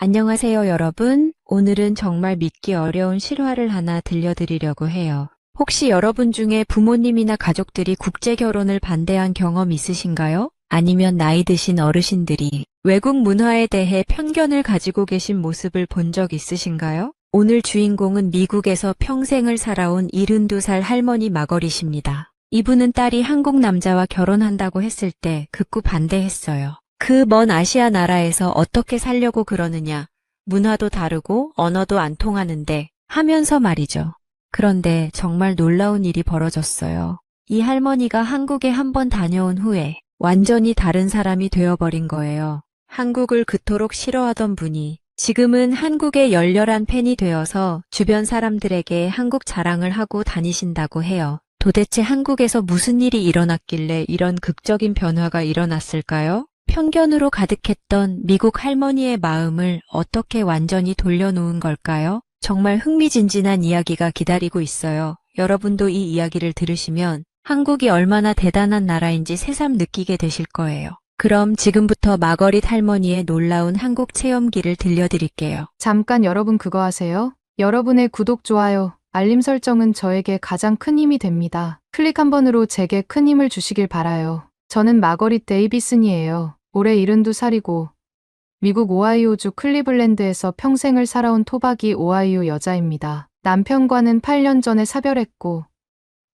안녕하세요, 여러분. 오늘은 정말 믿기 어려운 실화를 하나 들려드리려고 해요. 혹시 여러분 중에 부모님이나 가족들이 국제 결혼을 반대한 경험 있으신가요? 아니면 나이 드신 어르신들이 외국 문화에 대해 편견을 가지고 계신 모습을 본 적 있으신가요? 오늘 주인공은 미국에서 평생을 살아온 72살 할머니 마거릿입니다. 이분은 딸이 한국 남자와 결혼한다고 했을 때 극구 반대했어요. 그 먼 아시아 나라에서 어떻게 살려고 그러느냐. 문화도 다르고 언어도 안 통하는데 하면서 말이죠. 그런데 정말 놀라운 일이 벌어졌어요. 이 할머니가 한국에 한 번 다녀온 후에 완전히 다른 사람이 되어버린 거예요. 한국을 그토록 싫어하던 분이 지금은 한국의 열렬한 팬이 되어서 주변 사람들에게 한국 자랑을 하고 다니신다고 해요. 도대체 한국에서 무슨 일이 일어났길래 이런 극적인 변화가 일어났을까요? 편견으로 가득했던 미국 할머니의 마음을 어떻게 완전히 돌려놓은 걸까요? 정말 흥미진진한 이야기가 기다리고 있어요. 여러분도 이 이야기를 들으시면 한국이 얼마나 대단한 나라인지 새삼 느끼게 되실 거예요. 그럼 지금부터 마거릿 할머니의 놀라운 한국 체험기를 들려드릴게요. 잠깐 여러분 그거 아세요? 여러분의 구독, 좋아요, 알림 설정은 저에게 가장 큰 힘이 됩니다. 클릭 한 번으로 제게 큰 힘을 주시길 바라요. 저는 마거릿 데이비슨이에요. 올해 72살이고 미국 오하이오주 클리블랜드에서 평생을 살아온 토박이 오하이오 여자입니다. 남편과는 8년 전에 사별했고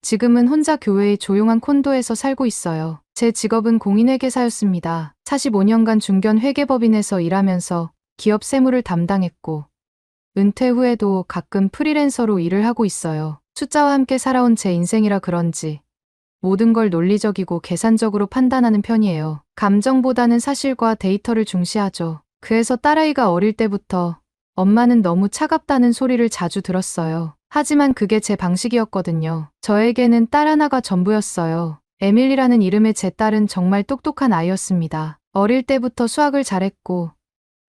지금은 혼자 교외의 조용한 콘도에서 살고 있어요. 제 직업은 공인회계사였습니다. 45년간 중견 회계법인에서 일하면서 기업 세무를 담당했고 은퇴 후에도 가끔 프리랜서로 일을 하고 있어요. 숫자와 함께 살아온 제 인생이라 그런지 모든 걸 논리적이고 계산적으로 판단하는 편이에요. 감정보다는 사실과 데이터를 중시하죠. 그래서 딸아이가 어릴 때부터 엄마는 너무 차갑다는 소리를 자주 들었어요. 하지만 그게 제 방식이었거든요. 저에게는 딸 하나가 전부였어요. 에밀리라는 이름의 제 딸은 정말 똑똑한 아이였습니다. 어릴 때부터 수학을 잘했고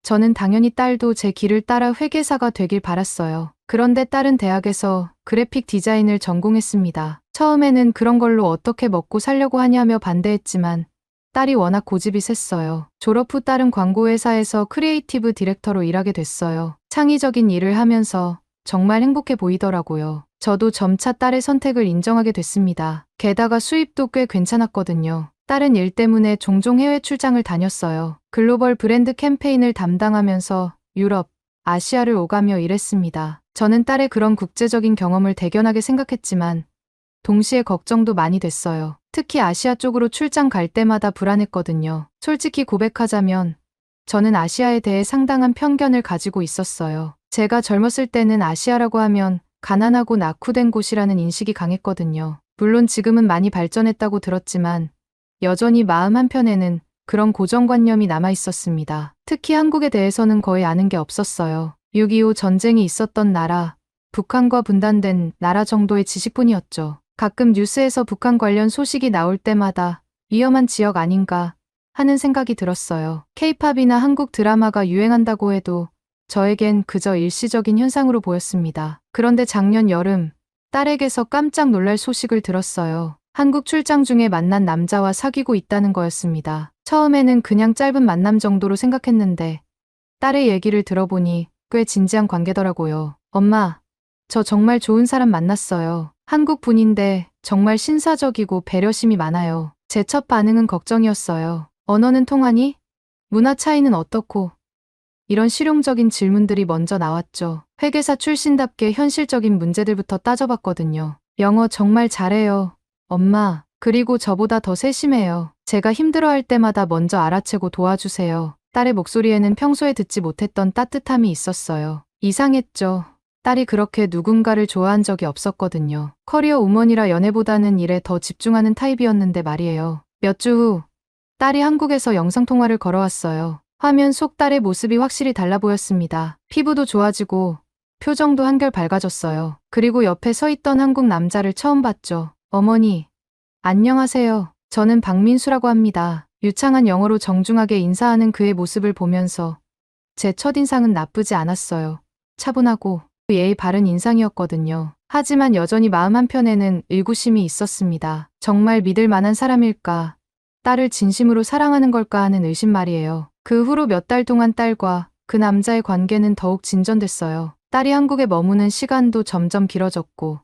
저는 당연히 딸도 제 길을 따라 회계사가 되길 바랐어요. 그런데 딸은 대학에서 그래픽 디자인을 전공했습니다. 처음에는 그런 걸로 어떻게 먹고 살려고 하냐며 반대했지만 딸이 워낙 고집이 셌어요. 졸업 후 딸은 광고회사에서 크리에이티브 디렉터로 일하게 됐어요. 창의적인 일을 하면서 정말 행복해 보이더라고요. 저도 점차 딸의 선택을 인정하게 됐습니다. 게다가 수입도 꽤 괜찮았거든요. 딸은 일 때문에 종종 해외 출장을 다녔어요. 글로벌 브랜드 캠페인을 담당하면서 유럽, 아시아를 오가며 일했습니다. 저는 딸의 그런 국제적인 경험을 대견하게 생각했지만 동시에 걱정도 많이 됐어요. 특히 아시아 쪽으로 출장 갈 때마다 불안했거든요. 솔직히 고백하자면 저는 아시아에 대해 상당한 편견을 가지고 있었어요. 제가 젊었을 때는 아시아라고 하면 가난하고 낙후된 곳이라는 인식이 강했거든요. 물론 지금은 많이 발전했다고 들었지만 여전히 마음 한편에는 그런 고정관념이 남아 있었습니다. 특히 한국에 대해서는 거의 아는 게 없었어요. 6.25 전쟁이 있었던 나라, 북한과 분단된 나라 정도의 지식뿐이었죠. 가끔 뉴스에서 북한 관련 소식이 나올 때마다 위험한 지역 아닌가 하는 생각이 들었어요. 케이팝이나 한국 드라마가 유행한다고 해도 저에겐 그저 일시적인 현상으로 보였습니다. 그런데 작년 여름 딸에게서 깜짝 놀랄 소식을 들었어요. 한국 출장 중에 만난 남자와 사귀고 있다는 거였습니다. 처음에는 그냥 짧은 만남 정도로 생각했는데 딸의 얘기를 들어보니 꽤 진지한 관계더라고요. 엄마, 저 정말 좋은 사람 만났어요. 한국 분인데 정말 신사적이고 배려심이 많아요. 제 첫 반응은 걱정이었어요. 언어는 통하니? 문화 차이는 어떻고? 이런 실용적인 질문들이 먼저 나왔죠. 회계사 출신답게 현실적인 문제들부터 따져봤거든요. 영어 정말 잘해요. 엄마, 그리고 저보다 더 세심해요. 제가 힘들어할 때마다 먼저 알아채고 도와주세요. 딸의 목소리에는 평소에 듣지 못했던 따뜻함이 있었어요. 이상했죠. 딸이 그렇게 누군가를 좋아한 적이 없었거든요. 커리어 우먼이라 연애보다는 일에 더 집중하는 타입이었는데 말이에요. 몇 주 후, 딸이 한국에서 영상통화를 걸어왔어요. 화면 속 딸의 모습이 확실히 달라 보였습니다. 피부도 좋아지고 표정도 한결 밝아졌어요. 그리고 옆에 서 있던 한국 남자를 처음 봤죠. 어머니, 안녕하세요. 저는 박민수라고 합니다. 유창한 영어로 정중하게 인사하는 그의 모습을 보면서 제 첫인상은 나쁘지 않았어요. 차분하고 예의 바른 인상이었거든요. 하지만 여전히 마음 한편에는 의구심이 있었습니다. 정말 믿을 만한 사람일까? 딸을 진심으로 사랑하는 걸까 하는 의심 말이에요. 그 후로 몇 달 동안 딸과 그 남자의 관계는 더욱 진전됐어요. 딸이 한국에 머무는 시간도 점점 길어졌고,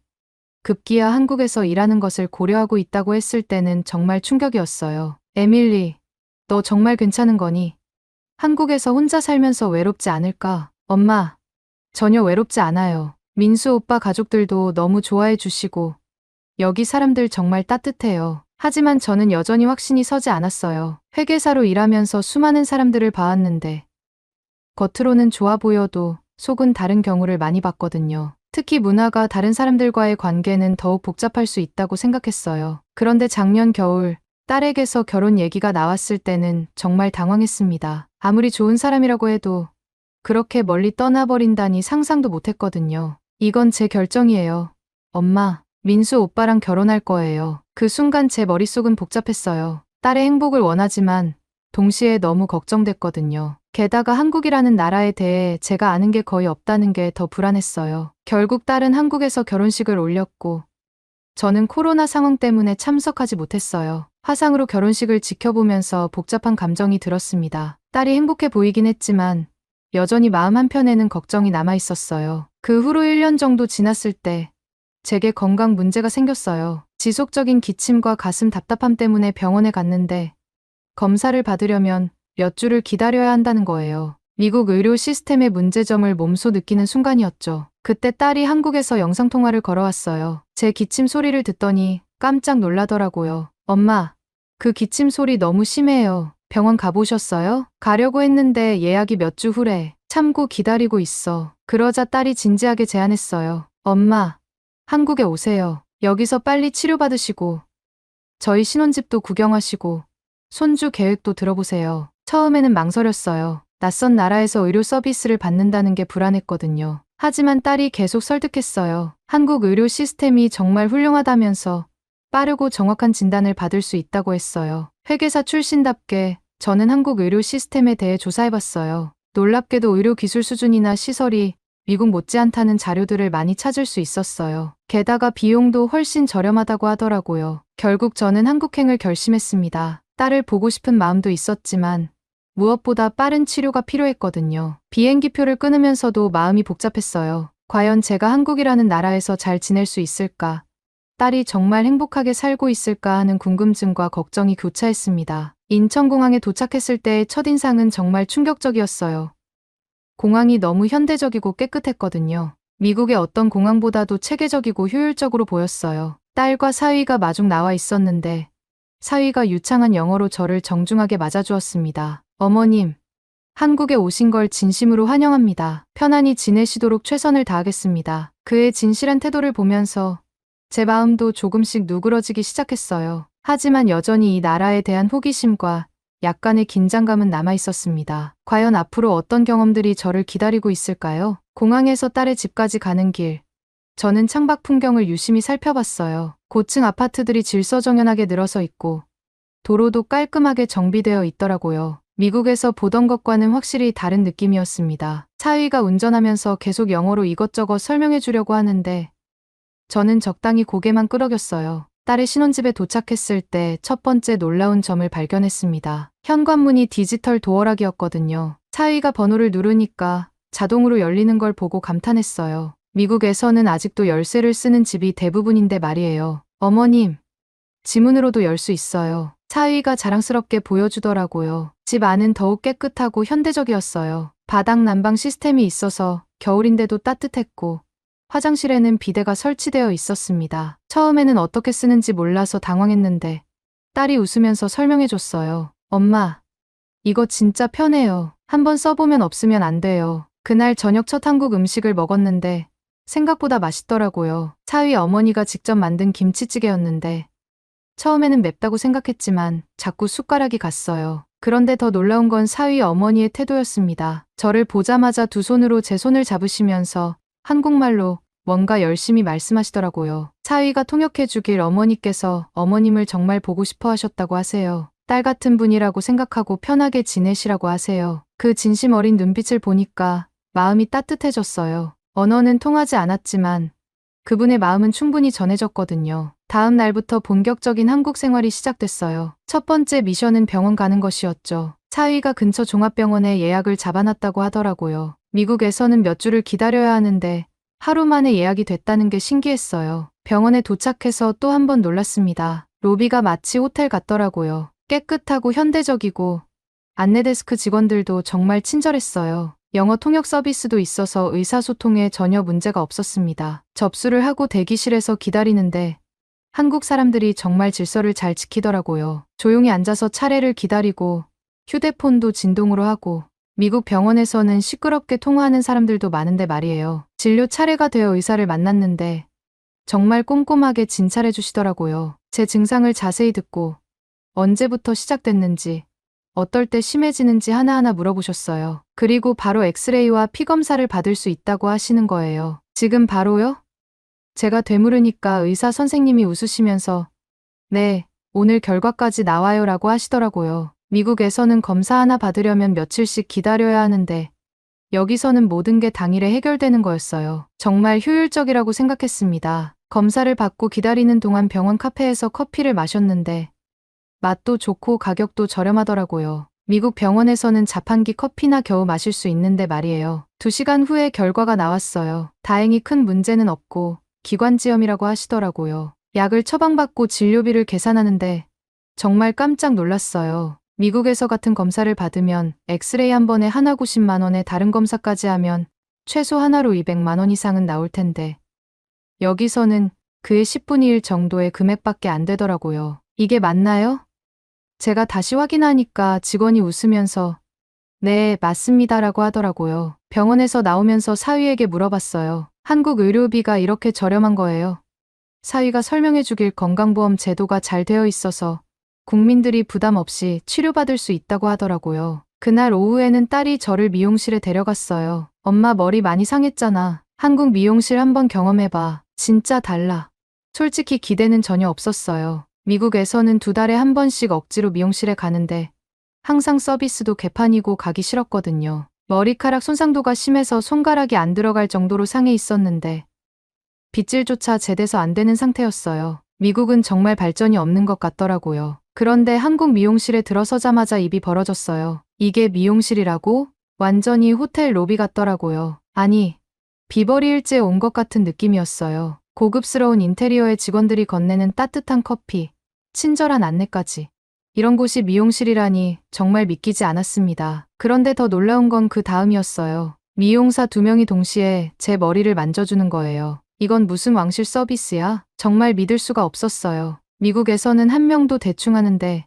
급기야 한국에서 일하는 것을 고려하고 있다고 했을 때는 정말 충격이었어요. 에밀리, 너 정말 괜찮은 거니? 한국에서 혼자 살면서 외롭지 않을까? 엄마, 전혀 외롭지 않아요. 민수 오빠 가족들도 너무 좋아해 주시고, 여기 사람들 정말 따뜻해요. 하지만 저는 여전히 확신이 서지 않았어요. 회계사로 일하면서 수많은 사람들을 봐왔는데, 겉으로는 좋아 보여도 속은 다른 경우를 많이 봤거든요. 특히 문화가 다른 사람들과의 관계는 더욱 복잡할 수 있다고 생각했어요. 그런데 작년 겨울, 딸에게서 결혼 얘기가 나왔을 때는 정말 당황했습니다. 아무리 좋은 사람이라고 해도 그렇게 멀리 떠나버린다니 상상도 못했거든요. 이건 제 결정이에요. 엄마, 민수 오빠랑 결혼할 거예요. 그 순간 제 머릿속은 복잡했어요. 딸의 행복을 원하지만 동시에 너무 걱정됐거든요. 게다가 한국이라는 나라에 대해 제가 아는 게 거의 없다는 게 더 불안했어요. 결국 딸은 한국에서 결혼식을 올렸고, 저는 코로나 상황 때문에 참석하지 못했어요. 화상으로 결혼식을 지켜보면서 복잡한 감정이 들었습니다. 딸이 행복해 보이긴 했지만 여전히 마음 한편에는 걱정이 남아 있었어요. 그 후로 1년 정도 지났을 때 제게 건강 문제가 생겼어요. 지속적인 기침과 가슴 답답함 때문에 병원에 갔는데 검사를 받으려면 몇 주를 기다려야 한다는 거예요. 미국 의료 시스템의 문제점을 몸소 느끼는 순간이었죠. 그때 딸이 한국에서 영상통화를 걸어왔어요. 제 기침 소리를 듣더니 깜짝 놀라더라고요. 엄마, 그 기침 소리 너무 심해요. 병원 가보셨어요? 가려고 했는데 예약이 몇 주 후래. 참고 기다리고 있어. 그러자 딸이 진지하게 제안했어요. 엄마, 한국에 오세요. 여기서 빨리 치료받으시고 저희 신혼집도 구경하시고 손주 계획도 들어보세요. 처음에는 망설였어요. 낯선 나라에서 의료 서비스를 받는다는 게 불안했거든요. 하지만 딸이 계속 설득했어요. 한국 의료 시스템이 정말 훌륭하다면서 빠르고 정확한 진단을 받을 수 있다고 했어요. 회계사 출신답게 저는 한국 의료 시스템에 대해 조사해봤어요. 놀랍게도 의료 기술 수준이나 시설이 미국 못지않다는 자료들을 많이 찾을 수 있었어요. 게다가 비용도 훨씬 저렴하다고 하더라고요. 결국 저는 한국행을 결심했습니다. 딸을 보고 싶은 마음도 있었지만 무엇보다 빠른 치료가 필요했거든요. 비행기표를 끊으면서도 마음이 복잡했어요. 과연 제가 한국이라는 나라에서 잘 지낼 수 있을까? 딸이 정말 행복하게 살고 있을까 하는 궁금증과 걱정이 교차했습니다. 인천공항에 도착했을 때의 첫인상은 정말 충격적이었어요. 공항이 너무 현대적이고 깨끗했거든요. 미국의 어떤 공항보다도 체계적이고 효율적으로 보였어요. 딸과 사위가 마중 나와 있었는데 사위가 유창한 영어로 저를 정중하게 맞아주었습니다. 어머님, 한국에 오신 걸 진심으로 환영합니다. 편안히 지내시도록 최선을 다하겠습니다. 그의 진실한 태도를 보면서 제 마음도 조금씩 누그러지기 시작했어요. 하지만 여전히 이 나라에 대한 호기심과 약간의 긴장감은 남아 있었습니다. 과연 앞으로 어떤 경험들이 저를 기다리고 있을까요? 공항에서 딸의 집까지 가는 길, 저는 창밖 풍경을 유심히 살펴봤어요. 고층 아파트들이 질서정연하게 늘어서 있고 도로도 깔끔하게 정비되어 있더라고요. 미국에서 보던 것과는 확실히 다른 느낌이었습니다. 사위가 운전하면서 계속 영어로 이것저것 설명해 주려고 하는데 저는 적당히 고개만 끄덕였어요. 딸의 신혼집에 도착했을 때 첫 번째 놀라운 점을 발견했습니다. 현관문이 디지털 도어락이었거든요. 사위가 번호를 누르니까 자동으로 열리는 걸 보고 감탄했어요. 미국에서는 아직도 열쇠를 쓰는 집이 대부분인데 말이에요. 어머님, 지문으로도 열 수 있어요. 사위가 자랑스럽게 보여주더라고요. 집 안은 더욱 깨끗하고 현대적이었어요. 바닥 난방 시스템이 있어서 겨울인데도 따뜻했고 화장실에는 비데가 설치되어 있었습니다. 처음에는 어떻게 쓰는지 몰라서 당황했는데 딸이 웃으면서 설명해줬어요. 엄마, 이거 진짜 편해요. 한번 써보면 없으면 안 돼요. 그날 저녁 첫 한국 음식을 먹었는데 생각보다 맛있더라고요. 사위 어머니가 직접 만든 김치찌개였는데 처음에는 맵다고 생각했지만 자꾸 숟가락이 갔어요. 그런데 더 놀라운 건 사위 어머니의 태도였습니다. 저를 보자마자 두 손으로 제 손을 잡으시면서 한국말로 뭔가 열심히 말씀하시더라고요. 사위가 통역해 주길 어머니께서 어머님을 정말 보고 싶어 하셨다고 하세요. 딸 같은 분이라고 생각하고 편하게 지내시라고 하세요. 그 진심 어린 눈빛을 보니까 마음이 따뜻해졌어요. 언어는 통하지 않았지만 그분의 마음은 충분히 전해졌거든요. 다음 날부터 본격적인 한국 생활이 시작됐어요. 첫 번째 미션은 병원 가는 것이었죠. 사위가 근처 종합병원에 예약을 잡아놨다고 하더라고요. 미국에서는 몇 주를 기다려야 하는데 하루 만에 예약이 됐다는 게 신기했어요. 병원에 도착해서 또 한 번 놀랐습니다. 로비가 마치 호텔 같더라고요. 깨끗하고 현대적이고 안내데스크 직원들도 정말 친절했어요. 영어 통역 서비스도 있어서 의사소통에 전혀 문제가 없었습니다. 접수를 하고 대기실에서 기다리는데 한국 사람들이 정말 질서를 잘 지키더라고요. 조용히 앉아서 차례를 기다리고 휴대폰도 진동으로 하고 미국 병원에서는 시끄럽게 통화하는 사람들도 많은데 말이에요. 진료 차례가 되어 의사를 만났는데 정말 꼼꼼하게 진찰해 주시더라고요. 제 증상을 자세히 듣고 언제부터 시작됐는지 어떨 때 심해지는지 하나하나 물어보셨어요. 그리고 바로 엑스레이와 피 검사를 받을 수 있다고 하시는 거예요. 지금 바로요? 제가 되물으니까 의사 선생님이 웃으시면서 네, 오늘 결과까지 나와요라고 하시더라고요. 미국에서는 검사 하나 받으려면 며칠씩 기다려야 하는데 여기서는 모든 게 당일에 해결되는 거였어요. 정말 효율적이라고 생각했습니다. 검사를 받고 기다리는 동안 병원 카페에서 커피를 마셨는데 맛도 좋고 가격도 저렴하더라고요. 미국 병원에서는 자판기 커피나 겨우 마실 수 있는데 말이에요. 2시간 후에 결과가 나왔어요. 다행히 큰 문제는 없고 기관지염이라고 하시더라고요. 약을 처방받고 진료비를 계산하는데 정말 깜짝 놀랐어요. 미국에서 같은 검사를 받으면 엑스레이 한 번에 하나 90만 원에 다른 검사까지 하면 최소 하나로 200만 원 이상은 나올 텐데 여기서는 그의 10분의 1 정도의 금액밖에 안 되더라고요. 이게 맞나요? 제가 다시 확인하니까 직원이 웃으면서 네, 맞습니다라고 하더라고요. 병원에서 나오면서 사위에게 물어봤어요. 한국 의료비가 이렇게 저렴한 거예요. 사위가 설명해 주길 건강보험 제도가 잘 되어 있어서 국민들이 부담 없이 치료받을 수 있다고 하더라고요. 그날 오후에는 딸이 저를 미용실에 데려갔어요. 엄마 머리 많이 상했잖아. 한국 미용실 한번 경험해봐. 진짜 달라. 솔직히 기대는 전혀 없었어요. 미국에서는 2달에 한 번씩 억지로 미용실에 가는데 항상 서비스도 개판이고 가기 싫었거든요. 머리카락 손상도가 심해서 손가락이 안 들어갈 정도로 상해 있었는데 빗질조차 제대로 안 되는 상태였어요. 미국은 정말 발전이 없는 것 같더라고요. 그런데 한국 미용실에 들어서자마자 입이 벌어졌어요. 이게 미용실이라고? 완전히 호텔 로비 같더라고요. 아니, 비버리 hils에 온 것 같은 느낌이었어요. 고급스러운 인테리어의 직원들이 건네는 따뜻한 커피, 친절한 안내까지. 이런 곳이 미용실이라니 정말 믿기지 않았습니다. 그런데 더 놀라운 건 그 다음이었어요. 미용사 2명이 동시에 제 머리를 만져주는 거예요. 이건 무슨 왕실 서비스야? 정말 믿을 수가 없었어요. 미국에서는 한 명도 대충 하는데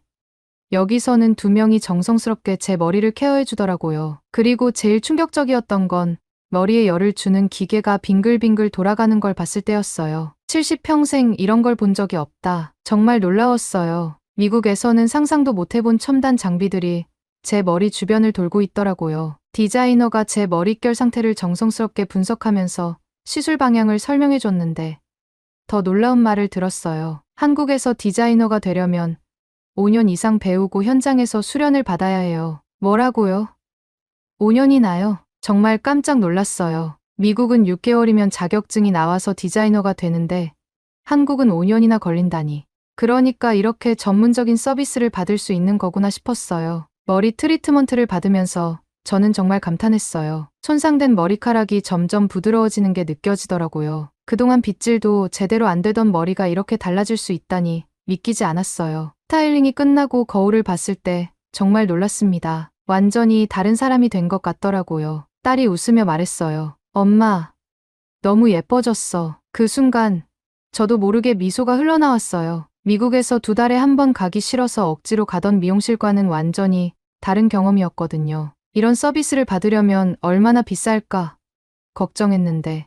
여기서는 2명이 정성스럽게 제 머리를 케어해 주더라고요. 그리고 제일 충격적이었던 건 머리에 열을 주는 기계가 빙글빙글 돌아가는 걸 봤을 때였어요. 70평생 이런 걸 본 적이 없다. 정말 놀라웠어요. 미국에서는 상상도 못 해본 첨단 장비들이 제 머리 주변을 돌고 있더라고요. 디자이너가 제 머릿결 상태를 정성스럽게 분석하면서 시술 방향을 설명해 줬는데 더 놀라운 말을 들었어요. 한국에서 디자이너가 되려면 5년 이상 배우고 현장에서 수련을 받아야 해요. 뭐라고요? 5년이나요? 정말 깜짝 놀랐어요. 미국은 6개월이면 자격증이 나와서 디자이너가 되는데 한국은 5년이나 걸린다니. 그러니까 이렇게 전문적인 서비스를 받을 수 있는 거구나 싶었어요. 머리 트리트먼트를 받으면서 저는 정말 감탄했어요. 손상된 머리카락이 점점 부드러워지는 게 느껴지더라고요. 그동안 빗질도 제대로 안 되던 머리가 이렇게 달라질 수 있다니 믿기지 않았어요. 스타일링이 끝나고 거울을 봤을 때 정말 놀랐습니다. 완전히 다른 사람이 된 것 같더라고요. 딸이 웃으며 말했어요. 엄마, 너무 예뻐졌어. 그 순간 저도 모르게 미소가 흘러나왔어요. 미국에서 2달에 한 번 가기 싫어서 억지로 가던 미용실과는 완전히 다른 경험이었거든요. 이런 서비스를 받으려면 얼마나 비쌀까 걱정했는데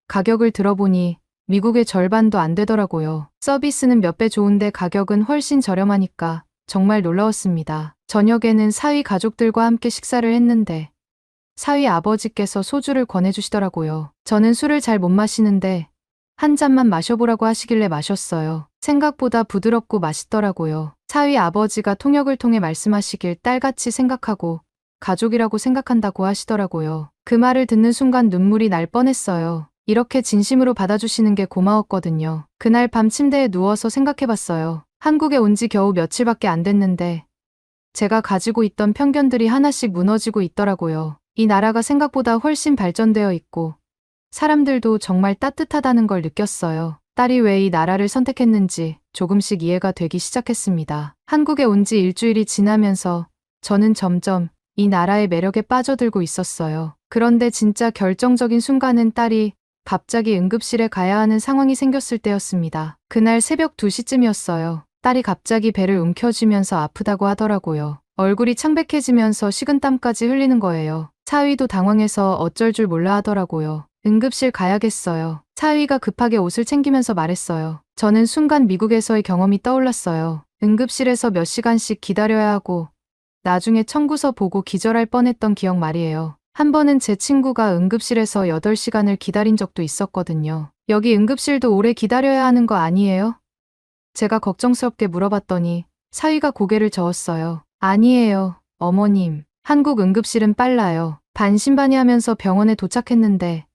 가격을 들어보니 미국의 절반도 안 되더라고요. 서비스는 몇 배 좋은데 가격은 훨씬 저렴하니까 정말 놀라웠습니다. 저녁에는 사위 가족들과 함께 식사를 했는데 사위 아버지께서 소주를 권해주시더라고요. 저는 술을 잘 못 마시는데 한 잔만 마셔보라고 하시길래 마셨어요. 생각보다 부드럽고 맛있더라고요. 사위 아버지가 통역을 통해 말씀하시길 딸같이 생각하고 가족이라고 생각한다고 하시더라고요. 그 말을 듣는 순간 눈물이 날 뻔했어요. 이렇게 진심으로 받아주시는 게 고마웠거든요. 그날 밤 침대에 누워서 생각해봤어요. 한국에 온 지 겨우 며칠밖에 안 됐는데 제가 가지고 있던 편견들이 하나씩 무너지고 있더라고요. 이 나라가 생각보다 훨씬 발전되어 있고 사람들도 정말 따뜻하다는 걸 느꼈어요. 딸이 왜 이 나라를 선택했는지 조금씩 이해가 되기 시작했습니다. 한국에 온 지 일주일이 지나면서 저는 점점 이 나라의 매력에 빠져들고 있었어요. 그런데 진짜 결정적인 순간은 딸이 갑자기 응급실에 가야 하는 상황이 생겼을 때였습니다. 그날 새벽 2시쯤이었어요. 딸이 갑자기 배를 움켜쥐면서 아프다고 하더라고요. 얼굴이 창백해지면서 식은땀까지 흘리는 거예요. 차위도 당황해서 어쩔 줄 몰라 하더라고요. 응급실 가야겠어요. 차위가 급하게 옷을 챙기면서 말했어요. 저는 순간 미국에서의 경험이 떠올랐어요. 응급실에서 몇 시간씩 기다려야 하고 나중에 청구서 보고 기절할 뻔했던 기억 말이에요. 한 번은 제 친구가 응급실에서 8시간을 기다린 적도 있었거든요. 여기 응급실도 오래 기다려야 하는 거 아니에요? 제가 걱정스럽게 물어봤더니 사위가 고개를 저었어요. 아니에요, 어머님. 한국 응급실은 빨라요. 반신반의하면서 병원에 도착했는데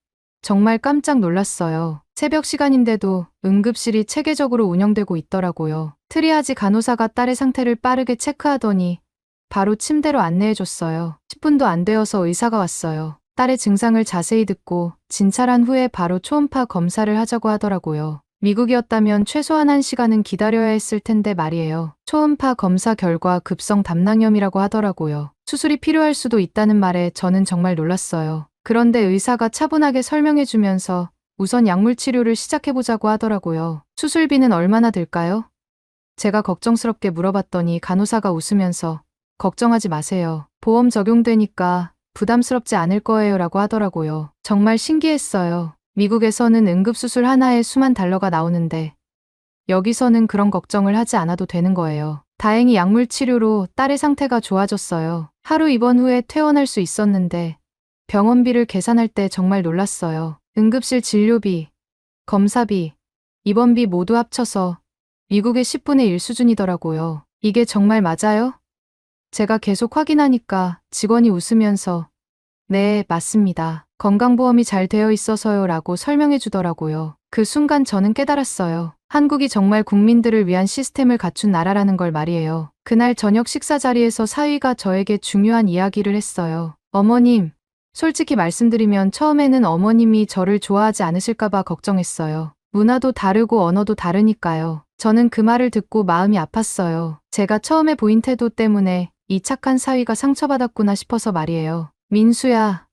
정말 깜짝 놀랐어요. 새벽 시간인데도 응급실이 체계적으로 운영되고 있더라고요. 트리아지 간호사가 딸의 상태를 빠르게 체크하더니 바로 침대로 안내해줬어요. 10분도 안 되어서 의사가 왔어요. 딸의 증상을 자세히 듣고 진찰한 후에 바로 초음파 검사를 하자고 하더라고요. 미국이었다면 최소한 1시간은 기다려야 했을 텐데 말이에요. 초음파 검사 결과 급성 담낭염이라고 하더라고요. 수술이 필요할 수도 있다는 말에 저는 정말 놀랐어요. 그런데 의사가 차분하게 설명해주면서 우선 약물 치료를 시작해보자고 하더라고요. 수술비는 얼마나 들까요? 제가 걱정스럽게 물어봤더니 간호사가 웃으면서 걱정하지 마세요. 보험 적용되니까 부담스럽지 않을 거예요 라고 하더라고요. 정말 신기했어요. 미국에서는 응급수술 하나에 수만 달러가 나오는데 여기서는 그런 걱정을 하지 않아도 되는 거예요. 다행히 약물 치료로 딸의 상태가 좋아졌어요. 하루 입원 후에 퇴원할 수 있었는데 병원비를 계산할 때 정말 놀랐어요. 응급실 진료비, 검사비, 입원비 모두 합쳐서 미국의 10분의 1 수준이더라고요. 이게 정말 맞아요? 제가 계속 확인하니까 직원이 웃으면서 네, 맞습니다. 건강보험이 잘 되어 있어서요 라고 설명해 주더라고요. 그 순간 저는 깨달았어요. 한국이 정말 국민들을 위한 시스템을 갖춘 나라라는 걸 말이에요. 그날 저녁 식사 자리에서 사위가 저에게 중요한 이야기를 했어요. 어머님, 솔직히 말씀드리면 처음에는 어머님이 저를 좋아하지 않으실까봐 걱정했어요. 문화도 다르고 언어도 다르니까요. 저는 그 말을 듣고 마음이 아팠어요. 제가 처음에 보인 태도 때문에 이 착한 사위가 상처받았구나 싶어서 말이에요. 민수야,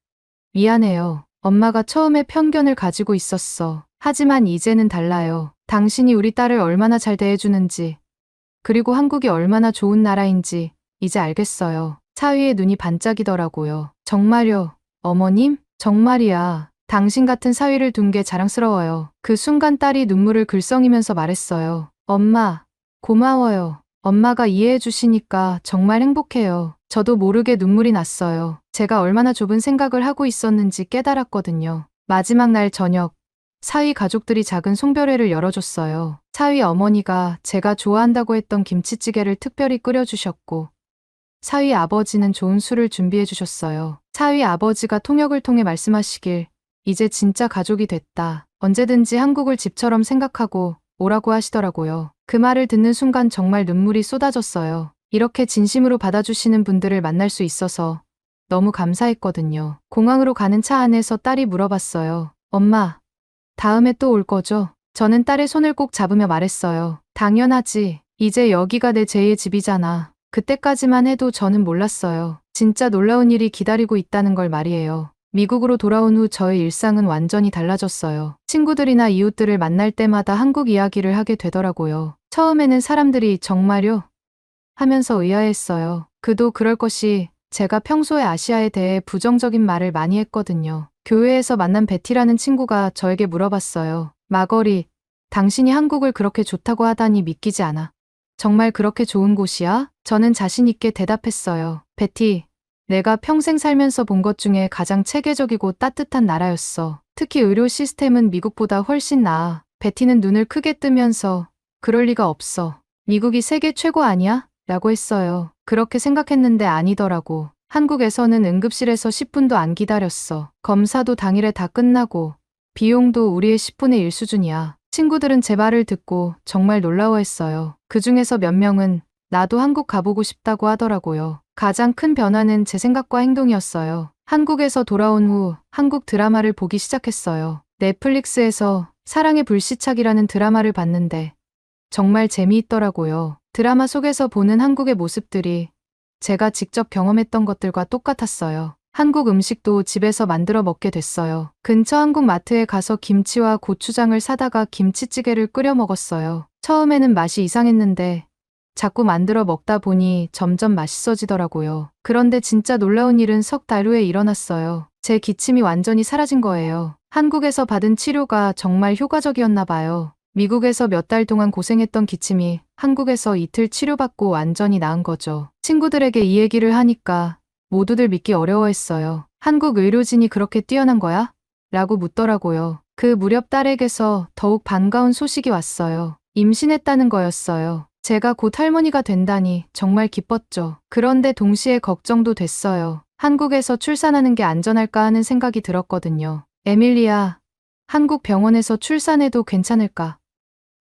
미안해요. 엄마가 처음에 편견을 가지고 있었어. 하지만 이제는 달라요. 당신이 우리 딸을 얼마나 잘 대해주는지, 그리고 한국이 얼마나 좋은 나라인지 이제 알겠어요. 사위의 눈이 반짝이더라고요. 정말요, 어머님? 정말이야. 당신 같은 사위를 둔 게 자랑스러워요. 그 순간 딸이 눈물을 글썽이면서 말했어요. 엄마, 고마워요. 엄마가 이해해 주시니까 정말 행복해요. 저도 모르게 눈물이 났어요. 제가 얼마나 좁은 생각을 하고 있었는지 깨달았거든요. 마지막 날 저녁, 사위 가족들이 작은 송별회를 열어줬어요. 사위 어머니가 제가 좋아한다고 했던 김치찌개를 특별히 끓여주셨고, 사위 아버지는 좋은 술을 준비해 주셨어요. 사위 아버지가 통역을 통해 말씀하시길, 이제 진짜 가족이 됐다. 언제든지 한국을 집처럼 생각하고 오라고 하시더라고요. 그 말을 듣는 순간 정말 눈물이 쏟아졌어요. 이렇게 진심으로 받아주시는 분들을 만날 수 있어서 너무 감사했거든요. 공항으로 가는 차 안에서 딸이 물어봤어요. 엄마, 다음에 또 올 거죠? 저는 딸의 손을 꼭 잡으며 말했어요. 당연하지. 이제 여기가 내 제2의 집이잖아. 그때까지만 해도 저는 몰랐어요. 진짜 놀라운 일이 기다리고 있다는 걸 말이에요. 미국으로 돌아온 후 저의 일상은 완전히 달라졌어요. 친구들이나 이웃들을 만날 때마다 한국 이야기를 하게 되더라고요. 처음에는 사람들이 정말요? 하면서 의아했어요. 그도 그럴 것이 제가 평소에 아시아에 대해 부정적인 말을 많이 했거든요. 교회에서 만난 베티라는 친구가 저에게 물어봤어요. 마거리, 당신이 한국을 그렇게 좋다고 하다니 믿기지 않아. 정말 그렇게 좋은 곳이야? 저는 자신 있게 대답했어요. 베티, 내가 평생 살면서 본 것 중에 가장 체계적이고 따뜻한 나라였어. 특히 의료 시스템은 미국보다 훨씬 나아. 베티는 눈을 크게 뜨면서 그럴 리가 없어. 미국이 세계 최고 아니야? 라고 했어요. 그렇게 생각했는데 아니더라고. 한국에서는 응급실에서 10분도 안 기다렸어. 검사도 당일에 다 끝나고 비용도 우리의 10분의 1 수준이야. 친구들은 제 말을 듣고 정말 놀라워했어요. 그 중에서 몇 명은 나도 한국 가보고 싶다고 하더라고요. 가장 큰 변화는 제 생각과 행동이었어요. 한국에서 돌아온 후 한국 드라마를 보기 시작했어요. 넷플릭스에서 사랑의 불시착이라는 드라마를 봤는데 정말 재미있더라고요. 드라마 속에서 보는 한국의 모습들이 제가 직접 경험했던 것들과 똑같았어요. 한국 음식도 집에서 만들어 먹게 됐어요. 근처 한국 마트에 가서 김치와 고추장을 사다가 김치찌개를 끓여 먹었어요. 처음에는 맛이 이상했는데 자꾸 만들어 먹다 보니 점점 맛있어지더라고요. 그런데 진짜 놀라운 일은 석 달 후에 일어났어요. 제 기침이 완전히 사라진 거예요. 한국에서 받은 치료가 정말 효과적이었나 봐요. 미국에서 몇 달 동안 고생했던 기침이 한국에서 이틀 치료받고 완전히 나은 거죠. 친구들에게 이 얘기를 하니까 모두들 믿기 어려워했어요. 한국 의료진이 그렇게 뛰어난 거야? 라고 묻더라고요. 그 무렵 딸에게서 더욱 반가운 소식이 왔어요. 임신했다는 거였어요. 제가 곧 할머니가 된다니 정말 기뻤죠. 그런데 동시에 걱정도 됐어요. 한국에서 출산하는 게 안전할까 하는 생각이 들었거든요. 에밀리야, 한국 병원에서 출산해도 괜찮을까?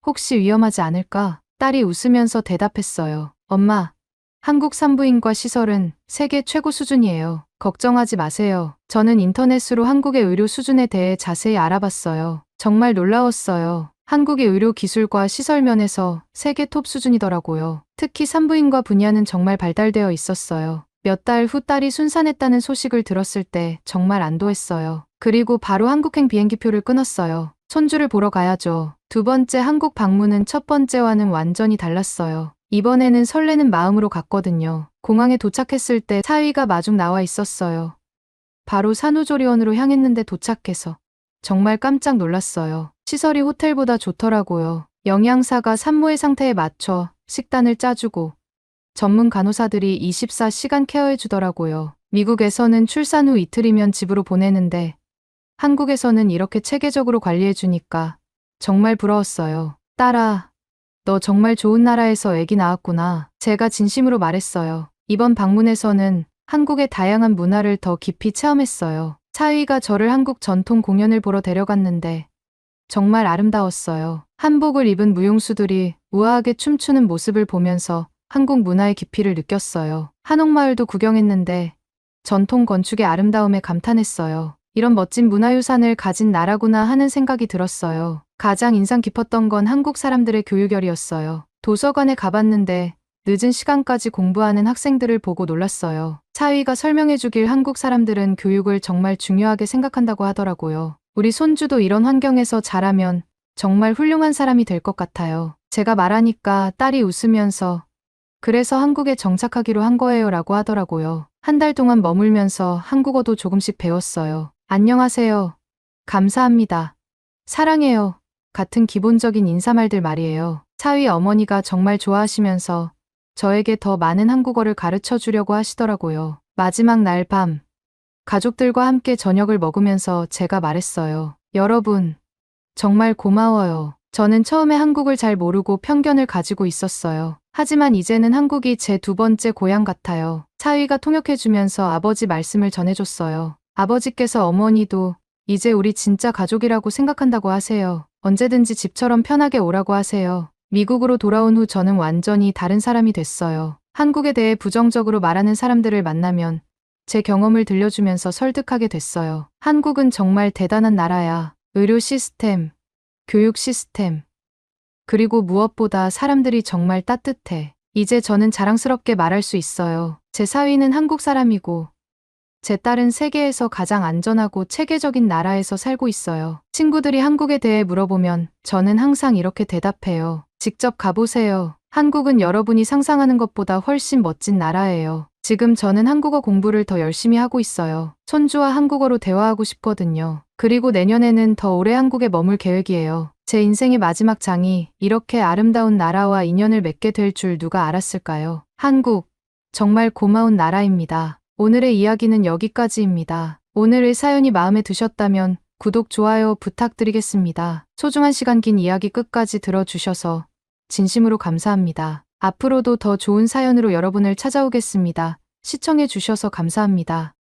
혹시 위험하지 않을까? 딸이 웃으면서 대답했어요. 엄마, 한국 산부인과 시설은 세계 최고 수준이에요. 걱정하지 마세요. 저는 인터넷으로 한국의 의료 수준에 대해 자세히 알아봤어요. 정말 놀라웠어요. 한국의 의료 기술과 시설 면에서 세계 톱 수준이더라고요. 특히 산부인과 분야는 정말 발달되어 있었어요. 몇 달 후 딸이 순산했다는 소식을 들었을 때 정말 안도했어요. 그리고 바로 한국행 비행기표를 끊었어요. 손주를 보러 가야죠. 두 번째 한국 방문은 첫 번째와는 완전히 달랐어요. 이번에는 설레는 마음으로 갔거든요. 공항에 도착했을 때 사위가 마중 나와 있었어요. 바로 산후조리원으로 향했는데 도착해서 정말 깜짝 놀랐어요. 시설이 호텔보다 좋더라고요. 영양사가 산모의 상태에 맞춰 식단을 짜주고 전문 간호사들이 24시간 케어해 주더라고요. 미국에서는 출산 후 이틀이면 집으로 보내는데 한국에서는 이렇게 체계적으로 관리해 주니까 정말 부러웠어요. 딸아, 너 정말 좋은 나라에서 아기 낳았구나. 제가 진심으로 말했어요. 이번 방문에서는 한국의 다양한 문화를 더 깊이 체험했어요. 사위가 저를 한국 전통 공연을 보러 데려갔는데 정말 아름다웠어요. 한복을 입은 무용수들이 우아하게 춤추는 모습을 보면서 한국 문화의 깊이를 느꼈어요. 한옥마을도 구경했는데 전통 건축의 아름다움에 감탄했어요. 이런 멋진 문화유산을 가진 나라구나 하는 생각이 들었어요. 가장 인상 깊었던 건 한국 사람들의 교육열이었어요. 도서관에 가봤는데 늦은 시간까지 공부하는 학생들을 보고 놀랐어요. 사위가 설명해주길 한국 사람들은 교육을 정말 중요하게 생각한다고 하더라고요. 우리 손주도 이런 환경에서 자라면 정말 훌륭한 사람이 될 것 같아요. 제가 말하니까 딸이 웃으면서 그래서 한국에 정착하기로 한 거예요 라고 하더라고요. 한 달 동안 머물면서 한국어도 조금씩 배웠어요. 안녕하세요. 감사합니다. 사랑해요. 같은 기본적인 인사말들 말이에요. 사위 어머니가 정말 좋아하시면서 저에게 더 많은 한국어를 가르쳐 주려고 하시더라고요. 마지막 날 밤, 가족들과 함께 저녁을 먹으면서 제가 말했어요. 여러분, 정말 고마워요. 저는 처음에 한국을 잘 모르고 편견을 가지고 있었어요. 하지만 이제는 한국이 제 두 번째 고향 같아요. 사위가 통역해주면서 아버지 말씀을 전해줬어요. 아버지께서 어머니도 이제 우리 진짜 가족이라고 생각한다고 하세요. 언제든지 집처럼 편하게 오라고 하세요. 미국으로 돌아온 후 저는 완전히 다른 사람이 됐어요. 한국에 대해 부정적으로 말하는 사람들을 만나면 제 경험을 들려주면서 설득하게 됐어요. 한국은 정말 대단한 나라야. 의료 시스템, 교육 시스템, 그리고 무엇보다 사람들이 정말 따뜻해. 이제 저는 자랑스럽게 말할 수 있어요. 제 사위는 한국 사람이고 제 딸은 세계에서 가장 안전하고 체계적인 나라에서 살고 있어요. 친구들이 한국에 대해 물어보면 저는 항상 이렇게 대답해요. 직접 가보세요. 한국은 여러분이 상상하는 것보다 훨씬 멋진 나라예요. 지금 저는 한국어 공부를 더 열심히 하고 있어요. 손주와 한국어로 대화하고 싶거든요. 그리고 내년에는 더 오래 한국에 머물 계획이에요. 제 인생의 마지막 장이 이렇게 아름다운 나라와 인연을 맺게 될 줄 누가 알았을까요? 한국, 정말 고마운 나라입니다. 오늘의 이야기는 여기까지입니다. 오늘의 사연이 마음에 드셨다면 구독, 좋아요 부탁드리겠습니다. 소중한 시간 긴 이야기 끝까지 들어주셔서 진심으로 감사합니다. 앞으로도 더 좋은 사연으로 여러분을 찾아오겠습니다. 시청해 주셔서 감사합니다.